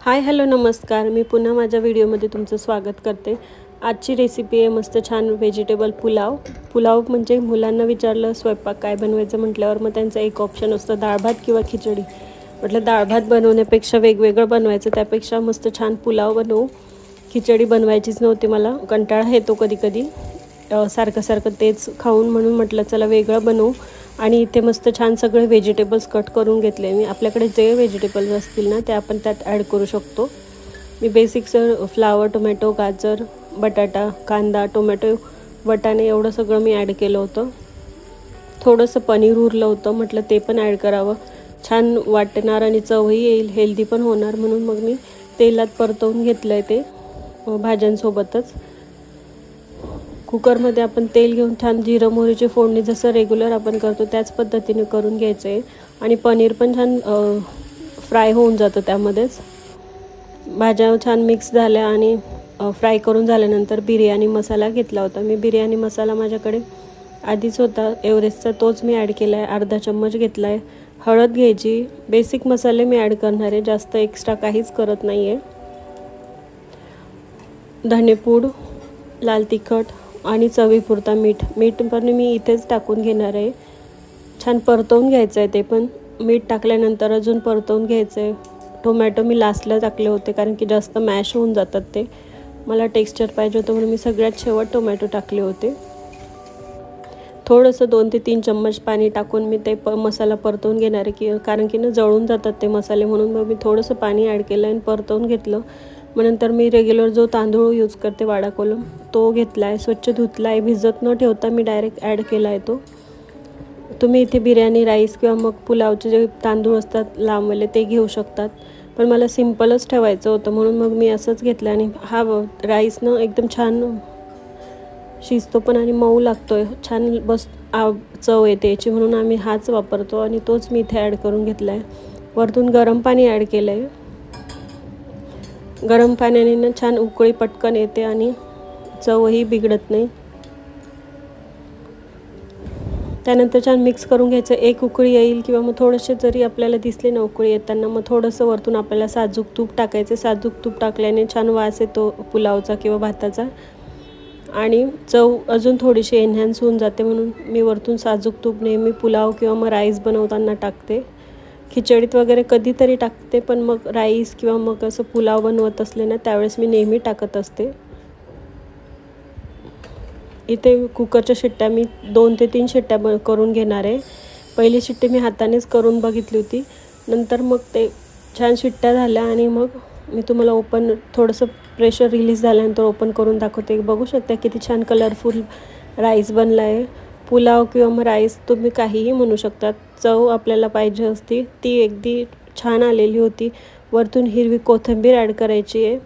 Hi hello नमस्कार। मी पुन्हा माझ्या व्हिडिओमध्ये तुमचं स्वागत करते। आजची रेसिपी आहे मस्त छान व्हेजिटेबल पुलाव म्हणजे मुलांना विचारलं स्वयंपाक काय बनवायचं म्हटल्यावर मग त्यांचा एक ऑप्शन असतं डाळ भात किंवा खिचडी। म्हटलं डाळ भात बनवण्यापेक्षा वेगवेगळं बनवायचं, त्यापेक्षा मस्त छान पुलाव बनवू। खिचडी बनवायचीच नव्हती, मला कंटाळा येतो कधी कधी सारखं तेच खाऊन, म्हणून म्हटलं चला वेगळं बनवू। आणि इथे मस्त छान सगळे व्हेजिटेबल्स कट करून घेतले मी। आपल्याकडे जे व्हेजिटेबल्स असतील ना ते आपण त्यात ॲड करू शकतो। मी बेसिक फ्लावर, टोमॅटो, गाजर, बटाटा, कांदा, टोमॅटो, वाटाणे एवढं सगळं मी ॲड केलं होतं। थोडंसं पनीर उरलं होतं, म्हटलं ते पण ॲड करावं, छान वाटणार आणि चवही येईल, हेल्दी पण होणार, म्हणून मग मी तेलात परतवून घेतलं आहे ते भाज्यांसोबतच। कुकरमध्ये आपण तेल घेऊन छान जिरं मोहरीची फोडणी जसं रेग्युलर आपण करतो त्याच पद्धतीने करून घ्यायचं आहे। आणि पनीर पण छान फ्राय होऊन जातं त्यामध्येच। भाज्या छान मिक्स झाल्या आणि फ्राय करून झाल्यानंतर बिर्याणी मसाला घेतला होता मी। बिर्याणी मसाला माझ्याकडे आधीच होता एव्हरेस्टचा, तोच मी ॲड केला आहे, अर्धा चम्मच घेतला आहे। हळद घ्यायची, बेसिक मसाले मी ॲड करणार आहे, जास्त एक्स्ट्रा काहीच करत नाही आहे। धणेपूड, लाल तिखट आणि चवीपुरता मीठ पण मी इथेच टाकून घेणार आहे। छान परतवून घ्यायचं आहे ते पण, मीठ टाकल्यानंतर अजून परतवून घ्यायचं आहे। टोमॅटो मी लास्टला टाकले होते कारण की जास्त मॅश होऊन जातात ते, मला टेक्स्चर पाहिजे होतं म्हणून मी सगळ्यात शेवट टोमॅटो टाकले होते। थोडंसं 2 ते 3 चम्मच पाणी टाकून मी ते मसाला परतवून घेणार आहे कारण की जळून जातात ते मसाले, म्हणून मग मी थोडंसं पाणी ॲड केलं आणि परतवून घेतलं। मग नंतर मी रेग्युलर जो तांदूळ यूज करते वाडा कोलम, तो घेतला आहे, स्वच्छ धुतला आहे, भिजत न ठेवता मी डायरेक्ट ॲड केला आहे तो। तुम्ही इथे बिर्याणी राईस किंवा मग पुलावचे जे तांदूळ असतात लांबले ते घेऊ शकतात, पण मला सिम्पलच ठेवायचं होतं म्हणून मग मी असंच घेतलं। आणि हा राईस एकदम छान शिजतो पण आणि मऊ लागतोय, छान चव येते याची, म्हणून आम्ही हाच वापरतो आणि तोच मी इथे ॲड करून घेतला आहे। वरतून गरम पाणी ॲड केलं आहे, गरम पाण्याने छान उकळी पटकन येते आणि चवही बिघडत नाही। त्यानंतर छान मिक्स करून घ्यायचं, एक उकळी येईल किंवा मग थोडेसे जरी आपल्याला दिसले ना उकळी येताना, मग थोडंसं वरतून आपल्याला साजूक तूप टाकायचं। साजूक तूप टाकल्याने छान वास येतो पुलावचा किंवा भाताचा आणि चव अजून थोडीशी एनहॅन्स होऊन जाते, म्हणून मी वरतून साजूक तूप नेहमी पुलाव किंवा मग राईस बनवताना टाकते। खिचडीत वगैरे कधीतरी टाकते, पण मग राईस किंवा मग असं पुलाव बनवत असले ना त्यावेळेस मी नेहमी टाकत असते। इथे कुकरच्या शिट्ट्या मी 2 ते 3 शिट्ट्या करून घेणार आहे। पहिली शिट्टी मी हातानेच करून बघितली होती, नंतर मग ते छान शिट्ट्या झाल्या आणि मग मी तुम्हाला थोडंसं प्रेशर रिलीज झाल्यानंतर ओपन करून दाखवते। बघू शकता किती छान कलरफुल राईस बनला आहे। पुलाव किंवा मग राईस तुम्ही काहीही म्हणू शकतात, चव आपल्याला पाहिजे असती ती अगदी छान आलेली होती। वरतून हिरवी कोथिंबीर ॲड करायची आहे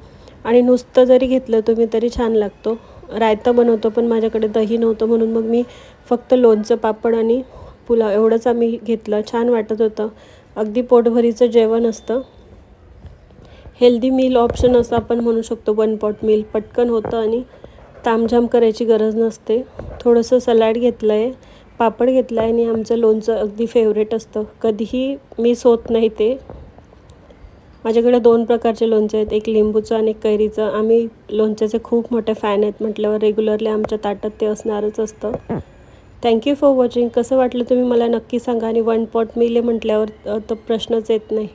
आणि नुसतं जरी घेतलं तुम्ही तरी छान लागतो। रायता बनवतो पण माझ्याकडे दही नव्हतं, म्हणून मग मी फक्त लोणचं, पापड आणि पुलाव एवढंच आम्ही घेतलं, छान वाटत होतं, अगदी पोटभरीचं जेवण असतं। हेल्दी मील ऑप्शन असं आपण म्हणू शकतो, 1 पॉट मील, पटकन होतं आणि तामझाम करायची गरज नसते। थोडंसं सलाड घेतलं आहे, पापड घेतला आहे आणि आमचं लोणचं अगदी फेवरेट असतं, कधीही मिस होत नाही ते। माझ्याकडे 2 प्रकारचे लोणचे आहेत, एक लिंबूचं आणि एक कैरीचं। आम्ही लोणच्याचे खूप मोठे फॅन आहेत म्हटल्यावर रेग्युलरली आमच्या ताटात ते असणारच असतं। Thank you for watching. कसं वाटलं तुम्ही मला नक्की सांगा, आणि 1 पॉट मील म्हटल्यावर तर प्रश्नच येत नाही।